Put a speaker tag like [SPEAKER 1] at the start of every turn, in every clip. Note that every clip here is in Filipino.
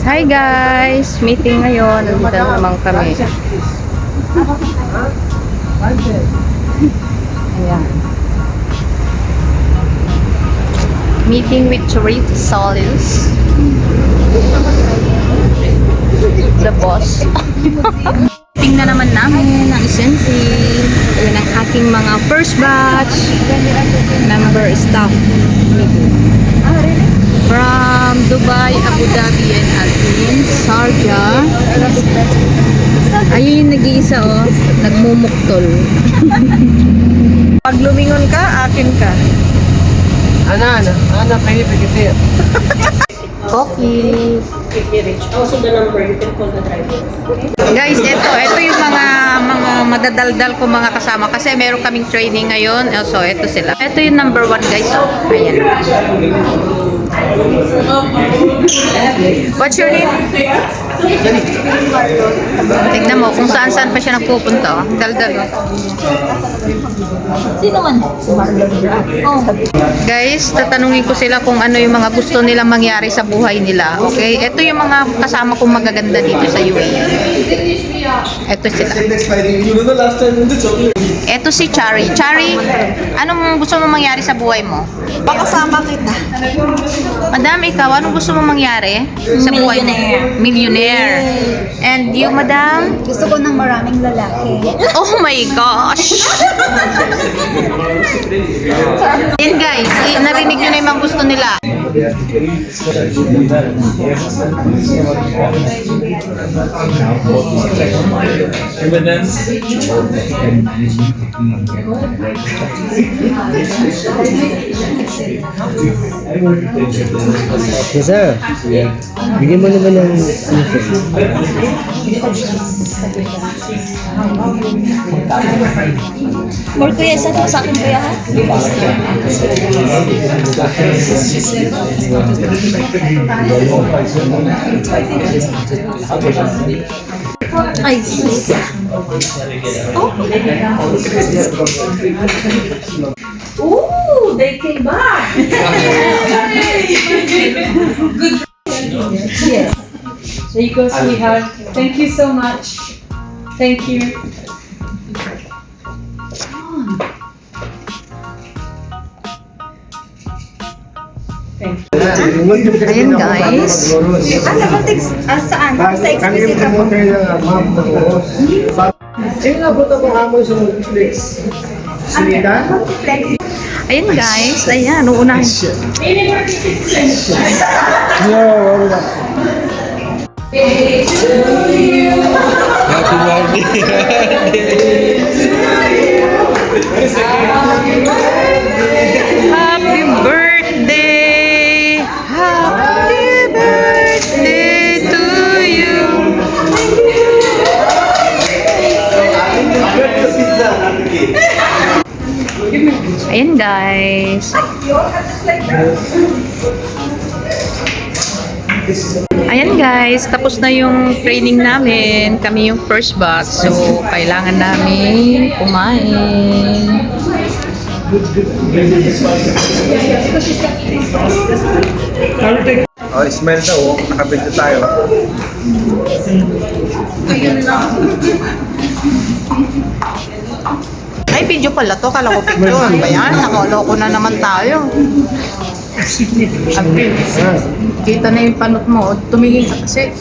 [SPEAKER 1] Hi guys! Meeting ngayon. Nandito na naman kami. Ayan. Meeting with Charity Solis. The boss. Tingnan naman namin ang Essensi. Ayan ang aking mga first batch member staff. From Dubai, Abu Dhabi, and Athens, Sharjah. Ayun yung nag-iisa, oh. Nagmumuktol.
[SPEAKER 2] Pag lumingon ka, akin ka.
[SPEAKER 3] Ana, pwede.
[SPEAKER 1] Okay.
[SPEAKER 4] Also the number, you can call the driver.
[SPEAKER 1] Guys, ito yung mga madadaldal ko mga kasama kasi meron kaming training ngayon. So, ito sila. Ito yung number 1 guys. Oh. Ayan. What's your name? Tignan mo kung saan pa siya nagpupunta. Daldal.
[SPEAKER 4] Sino man? Oh.
[SPEAKER 1] Guys, tatanungin ko sila kung ano yung mga gusto nilang mangyari sa buhay nila. Okay? Ito yung mga kasama kong magaganda dito sa UAE. Ito sila. Ito si Chari. Chari, anong gusto mo mangyari sa buhay mo?
[SPEAKER 2] Pakasama kita.
[SPEAKER 1] Madam, ikaw, anong gusto mo mangyari sa buhay mo? Millionaire. And you, madam?
[SPEAKER 2] Gusto ko ng maraming lalaki.
[SPEAKER 1] Oh my gosh! Yan guys, narinig nyo na yung mga gusto nila.
[SPEAKER 3] Yes, sir. Bigyan mo naman ng
[SPEAKER 4] Or kuya, sa akin kuya ha? Ay, oh, they came back.
[SPEAKER 5] Yes. There you go, sweetheart. Thank you so much. Thank you.
[SPEAKER 1] Ayan guys.
[SPEAKER 2] Saan? Sa explicit ako.
[SPEAKER 3] Sino na buta ko hamon sa Netflix? Sinita?
[SPEAKER 1] Ayan guys. Ayan, uunahin. Happy birthday! Happy birthday to you! Ayan guys. Ayan guys, tapos na yung training namin. Kami yung first batch. So, kailangan namin kumain.
[SPEAKER 3] Oh, smell daw. Nakabit na tayo.
[SPEAKER 1] Ay, video pala to. Kala ko picture. Ano ba yan? Nakaloko na naman tayo. Abi, kita na yung panot mo. Tumingin ka kasi.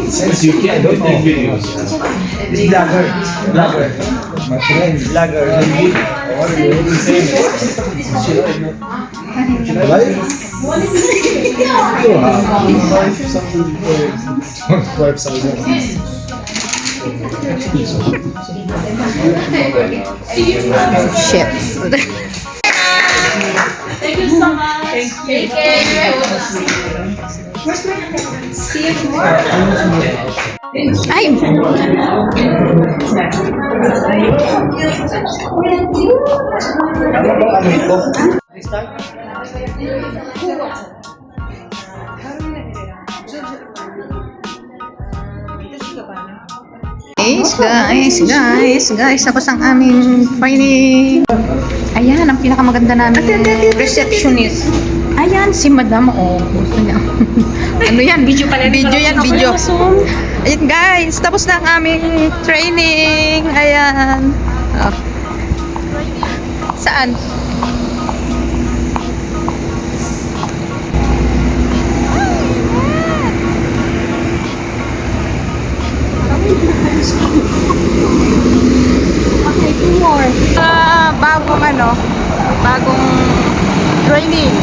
[SPEAKER 6] Since you can't don't take videos.
[SPEAKER 3] It's vlogger. My friend, vlogger.
[SPEAKER 1] Shit.
[SPEAKER 5] Thank you so much. Take care. See you tomorrow.
[SPEAKER 1] Ay! Guys, tapos ang aming training. Ayan, ang pinakamaganda namin receptionist. Ayan, si Madam. Oh, gusto niya. Ano yan? Video pala. Video yan, video. Ayan guys, tapos na ang aming training. Ayan. Oh. Saan? Bagong bagong training.